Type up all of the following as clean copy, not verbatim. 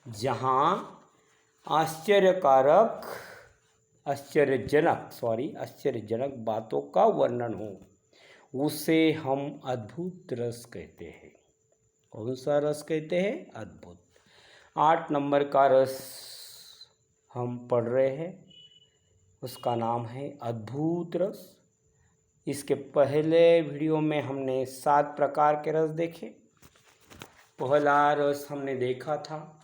जहाँ आश्चर्यजनक बातों का वर्णन हो, उसे हम अद्भुत रस कहते हैं। कौन सा रस कहते हैं? अद्भुत। 8 नंबर का रस हम पढ़ रहे हैं, उसका नाम है अद्भुत रस। इसके पहले वीडियो में हमने 7 प्रकार के रस देखे। पहला रस हमने देखा था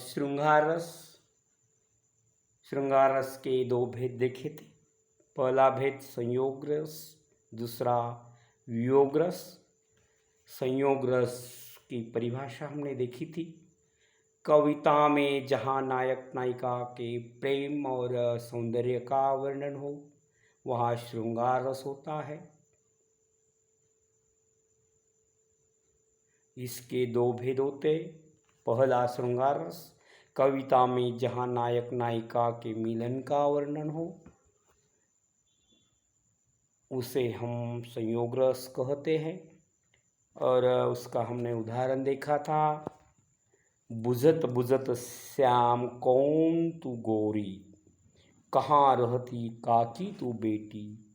श्रृंगार रस। श्रृंगार रस के 2 भेद देखे थे। पहला भेद संयोग रस, दूसरा वियोग रस। संयोग रस की परिभाषा हमने देखी थी। कविता में जहाँ नायक नायिका के प्रेम और सौंदर्य का वर्णन हो, वहाँ श्रृंगार रस होता है। इसके 2 भेद होते। पहला श्रृंगार रस, कविता में जहाँ नायक नायिका के मिलन का वर्णन हो, उसे हम संयोग रस कहते हैं। और उसका हमने उदाहरण देखा था, बुझत बुझत श्याम कौन तू गोरी, कहाँ रहती काकी तू बेटी,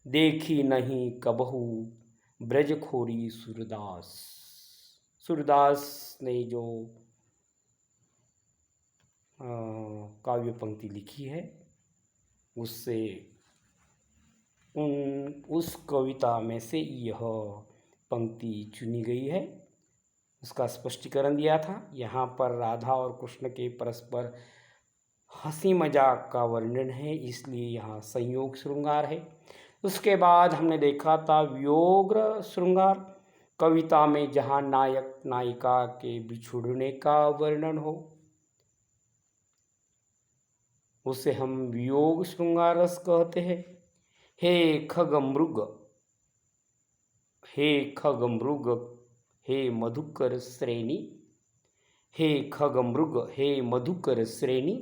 देखी नहीं कबहू ब्रजखोरी सूरदास। सूरदास ने जो काव्य पंक्ति लिखी है, उससे उस कविता में से यह पंक्ति चुनी गई है। उसका स्पष्टीकरण दिया था। यहाँ पर राधा और कृष्ण के परस्पर हंसी मजाक का वर्णन है, इसलिए यहाँ संयोग श्रृंगार है। उसके बाद हमने देखा था वियोग श्रृंगार, कविता में जहाँ नायक नायिका के बिछुड़ने का वर्णन हो, उसे हम वियोग श्रृंगार रस कहते हैं। हे खगमृग, हे मधुकर श्रेणी, हे खगमृग, हे मधुकर श्रेणी,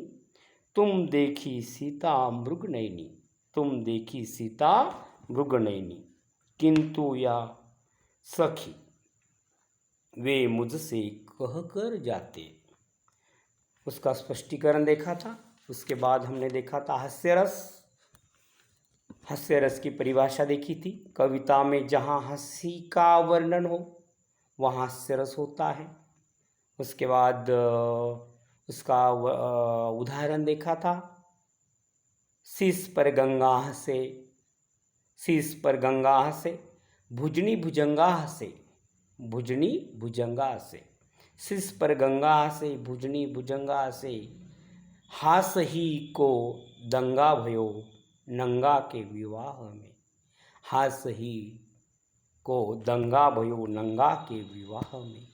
तुम देखी सीता मृगनयनी, तुम देखी सीता मृगनयनी, किंतु या सखी वे मुझसे कह कर जाते। उसका स्पष्टीकरण देखा था। उसके बाद हमने देखा था हास्यरस। हास्यरस की परिभाषा देखी थी। कविता में जहाँ हंसी का वर्णन हो, वहाँ हास्यरस होता है। उसके बाद उसका उदाहरण देखा था, शीश पर गंगा हंसे, शीश पर गंगा हंसे, भुजनी भुजंगा हंसे, भुजनी भुजंगा हंसे, शीश पर गंगा हंसे, भुजनी भुजंगा हंसे, हास ही को दंगा भयो नंगा के विवाह में, हास ही को दंगा भयो नंगा के विवाह में।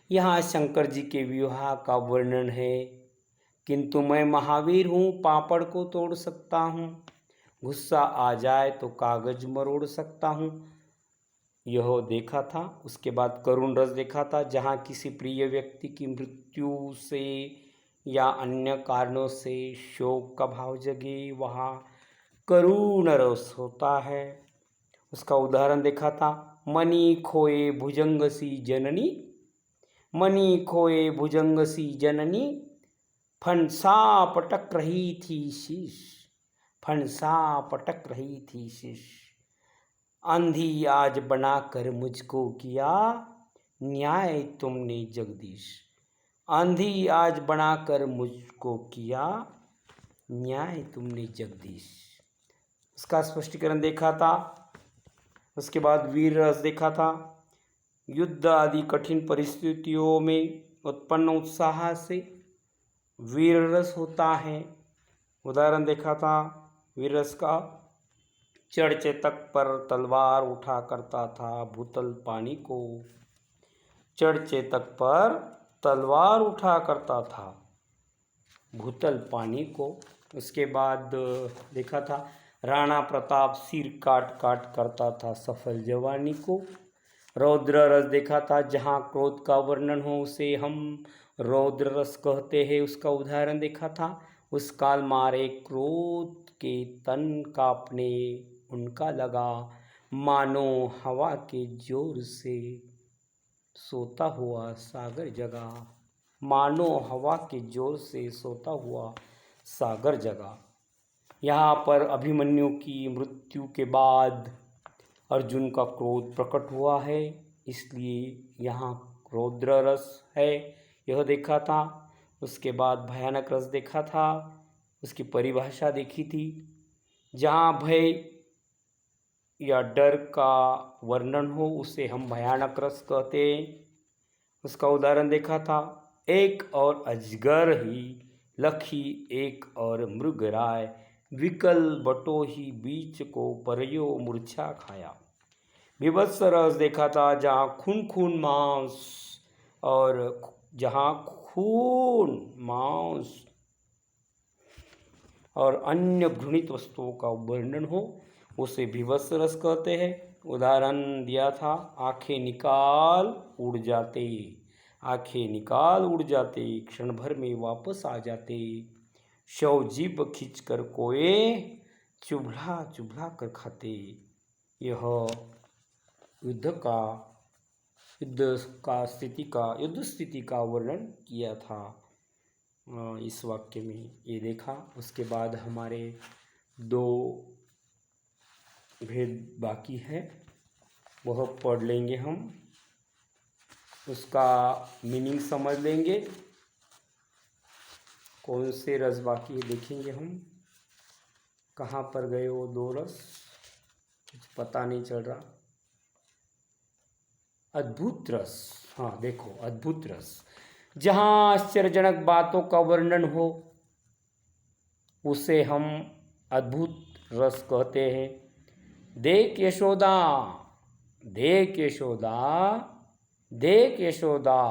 यहाँ शंकर जी के विवाह का वर्णन है। किंतु मैं महावीर हूँ, पापड़ को तोड़ सकता हूँ, गुस्सा आ जाए तो कागज मरोड़ सकता हूँ, यह देखा था। उसके बाद करुण रस देखा था। जहाँ किसी प्रिय व्यक्ति की मृत्यु से या अन्य कारणों से शोक का भाव जगे, वहाँ करुण रस होता है। उसका उदाहरण देखा था, मणि खोए भुजंग सी जननी, मणि खोए भुजंग सी जननी, फणसा पटक रही थी शीश, फणसा पटक रही थी शीश, आंधी आज बनाकर मुझको किया न्याय तुमने जगदीश, आंधी आज बनाकर मुझको किया न्याय तुमने जगदीश। उसका स्पष्टीकरण देखा था। उसके बाद वीर रस देखा था। युद्ध आदि कठिन परिस्थितियों में उत्पन्न उत्साह से वीर रस होता है। उदाहरण देखा था वीर रस का, चढ़ चेतक पर तलवार उठा करता था भूतल पानी को, चढ़ चेतक पर तलवार उठा करता था भूतल पानी को। उसके बाद देखा था राणा प्रताप सिर काट काट करता था सफल जवानी को। रौद्र रस देखा था। जहाँ क्रोध का वर्णन हो, उसे हम रौद्र रस कहते हैं। उसका उदाहरण देखा था, उस काल मारे क्रोध के तन कांपने उनका लगा, मानो हवा के जोर से सोता हुआ सागर जगा, मानो हवा के जोर से सोता हुआ सागर जगा। यहाँ पर अभिमन्यु की मृत्यु के बाद अर्जुन का क्रोध प्रकट हुआ है, इसलिए यहाँ रौद्र रस है, यह देखा था। उसके बाद भयानक रस देखा था, उसकी परिभाषा देखी थी। जहाँ भय या डर का वर्णन हो उसे हम भयानक रस कहते हैं, उसका उदाहरण देखा था। एक और अजगर ही लखी, एक और मृगराय, विकल बटोही बीच को परयो मूर्छा खाया। विभत्स रस देखा था, जहाँ खून मांस और जहाँ खून मांस और अन्य घृणित वस्तुओं का वर्णन हो उसे विभत्स रस कहते हैं। उदाहरण दिया था, आंखें निकाल उड़ जाते, आंखें निकाल उड़ जाते, क्षण भर में वापस आ जाते, शव जीभ खींच कर कोए चुभला चुभला कर खाते। यह युद्ध स्थिति का वर्णन किया था इस वाक्य में, ये देखा। उसके बाद हमारे दो भेद बाकी है, वह पढ़ लेंगे हम, उसका मीनिंग समझ लेंगे। कौन से रस बाकी है देखेंगे हम, कहाँ पर गए वो दो रस, कुछ पता नहीं चल रहा। अद्भुत रस, हाँ देखो, अद्भुत रस, जहाँ आश्चर्यजनक बातों का वर्णन हो उसे हम अद्भुत रस कहते हैं। देख यशोदा, देख यशोदा, देख यशोदा,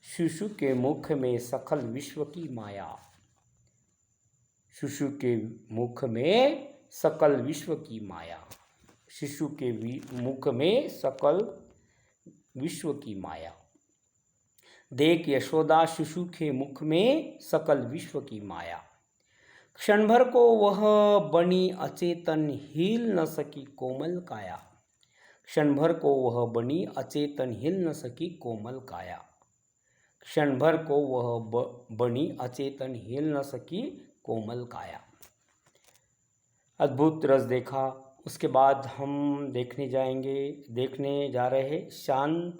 शिशु के मुख में सकल विश्व की माया, शिशु के मुख में सकल विश्व की माया, शिशु के मुख में सकल विश्व की माया। देख यशोदा, शिशु के मुख में सकल विश्व की माया। क्षण भर को वह बनी अचेतन, हिल न सकी कोमल काया, क्षण भर को वह बनी अचेतन, हिल न सकी कोमल काया, क्षण भर को वह बनी अचेतन, हिल न सकी कोमल काया। अद्भुत रस देखा। उसके बाद हम देखने जा रहे हैं शांत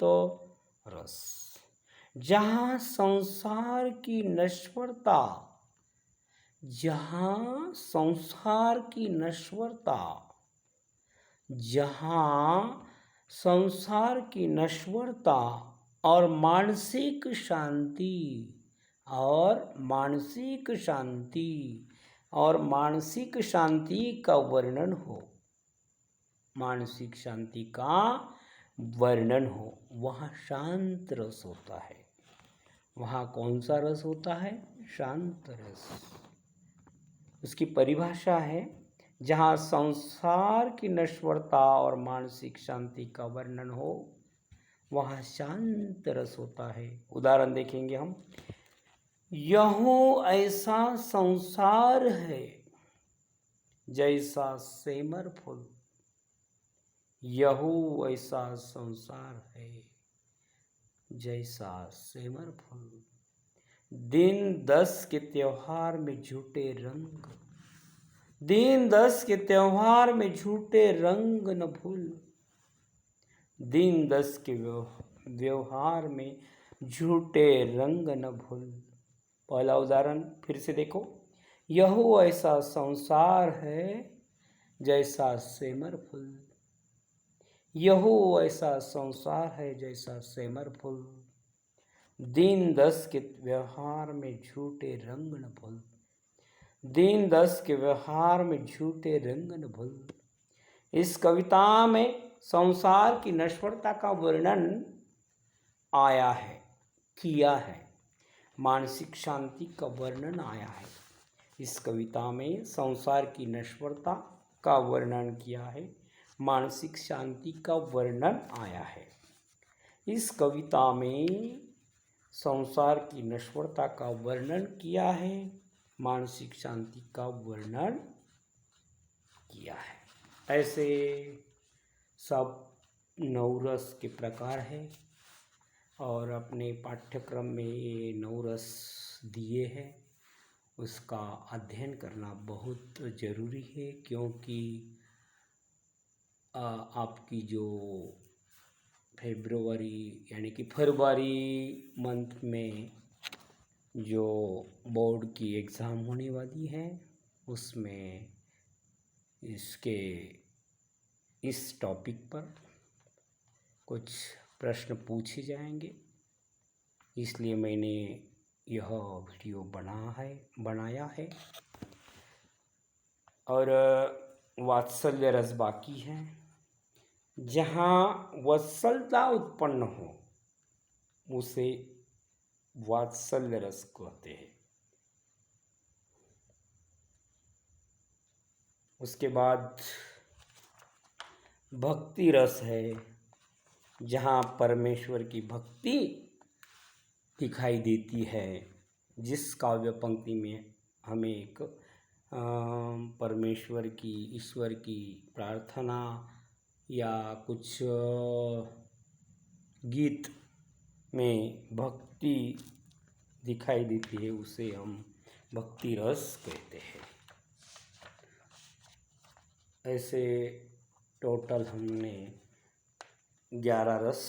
रस, जहाँ संसार की नश्वरता, जहाँ संसार की नश्वरता, जहाँ संसार की नश्वरता और मानसिक शांति और मानसिक शांति और मानसिक शांति का वर्णन हो, मानसिक शांति का वर्णन हो, वहाँ शांत रस होता है। वहाँ कौन सा रस होता है? शांत रस। उसकी परिभाषा है, जहाँ संसार की नश्वरता और मानसिक शांति का वर्णन हो वहाँ शांत रस होता है। उदाहरण देखेंगे हम, यहो ऐसा संसार है जैसा सेमर फूल, यहो ऐसा संसार है जैसा सेमर फूल, दिन 10 के त्योहार में झूठे रंग, दिन 10 के त्योहार में झूठे रंग न भूल, दिन 10 के व्यवहार में झूठे रंग न भूल। पहला उदाहरण फिर से देखो, यहो ऐसा संसार है जैसा सेमर फूल, यहो ऐसा संसार है जैसा सेमर फूल, दिन 10 के व्यवहार में झूठे रंग न भूल, दिन 10 के व्यवहार में झूठे रंग न भूल। इस कविता में संसार की नश्वरता का वर्णन आया है, किया है, मानसिक शांति का वर्णन आया है। इस कविता में संसार की नश्वरता का वर्णन किया है, मानसिक शांति का वर्णन आया है। इस कविता में संसार की नश्वरता का वर्णन किया है, मानसिक शांति का वर्णन किया है। ऐसे सब 9 रस के प्रकार हैं। और अपने पाठ्यक्रम में ये 9 रस दिए हैं, उसका अध्ययन करना बहुत ज़रूरी है, क्योंकि आपकी जो फरवरी यानी कि फरवरी मंथ में जो बोर्ड की एग्ज़ाम होने वाली है, उसमें इसके इस टॉपिक पर कुछ प्रश्न पूछे जाएंगे, इसलिए मैंने यह वीडियो बनाया है। और वात्सल्य रस बाकी है। जहाँ वत्सलता उत्पन्न हो उसे वात्सल्य रस कहते हैं। उसके बाद भक्ति रस है, जहाँ परमेश्वर की भक्ति दिखाई देती है, जिस काव्य पंक्ति में हमें एक परमेश्वर की, ईश्वर की प्रार्थना या कुछ गीत में भक्ति दिखाई देती है, उसे हम भक्ति रस कहते हैं। ऐसे टोटल हमने 11 रस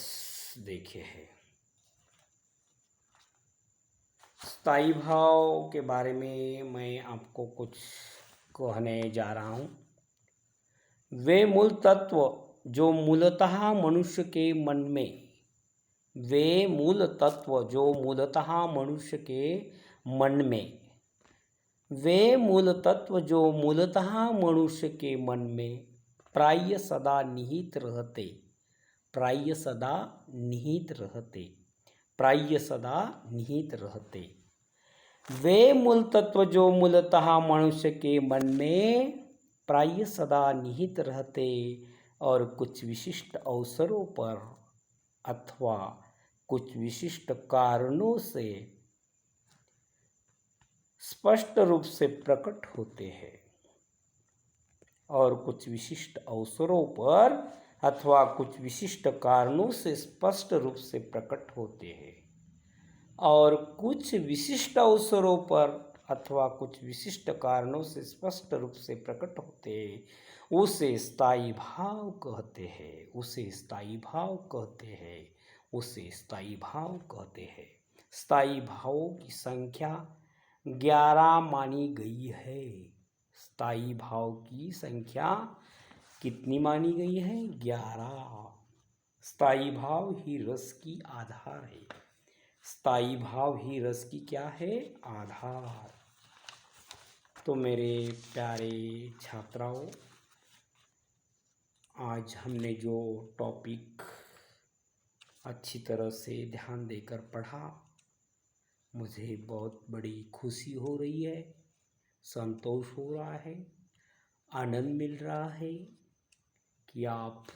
देखे हैं। स्थायी भाव के बारे में मैं आपको कुछ कहने जा रहा हूँ। वे मूल तत्व जो मूलतः मनुष्य के मन में वे मूल तत्व जो मूलतः मनुष्य के मन में वे मूल तत्व जो मूलतः मनुष्य के मन में प्राय सदा निहित रहते प्राय सदा निहित रहते वे मूल तत्व जो मूलतः मनुष्य के मन में प्राय सदा निहित रहते और कुछ विशिष्ट अवसरों पर अथवा कुछ विशिष्ट कारणों से स्पष्ट रूप से प्रकट होते हैं और कुछ विशिष्ट अवसरों पर अथवा कुछ विशिष्ट कारणों से स्पष्ट रूप से प्रकट होते हैं और कुछ विशिष्ट अवसरों पर अथवा कुछ विशिष्ट कारणों से स्पष्ट रूप से प्रकट होते हैं, उसे स्थायी भाव कहते हैं। स्थायी भावों की संख्या 11 मानी गई है। स्थायी भाव की संख्या कितनी मानी गई है? 11। स्थायी भाव ही रस की आधार है। स्थायी भाव ही रस की क्या है? आधार। तो मेरे प्यारे छात्राओं, आज हमने जो टॉपिक अच्छी तरह से ध्यान देकर पढ़ा, मुझे बहुत बड़ी खुशी हो रही है, संतोष हो रहा है, आनंद मिल रहा है कि आप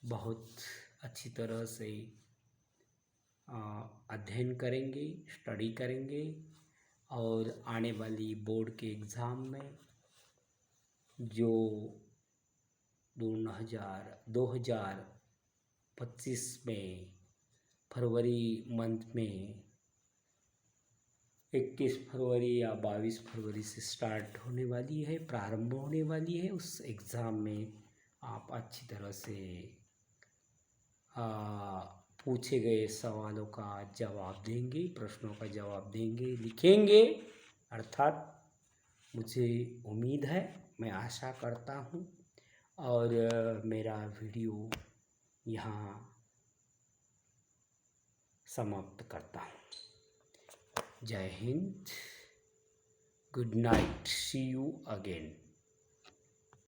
बहुत अच्छी तरह से अध्ययन करेंगे, स्टडी करेंगे और आने वाली बोर्ड के एग्ज़ाम में जो 2025 में फरवरी मंथ में 21 फरवरी या 22 फरवरी से स्टार्ट होने वाली है, प्रारंभ होने वाली है, उस एग्ज़ाम में आप अच्छी तरह से पूछे गए सवालों का जवाब देंगे, प्रश्नों का जवाब देंगे, लिखेंगे। अर्थात मुझे उम्मीद है, मैं आशा करता हूँ। और मेरा वीडियो यहाँ समाप्त करता हूँ। जय Hind, good night, see you again.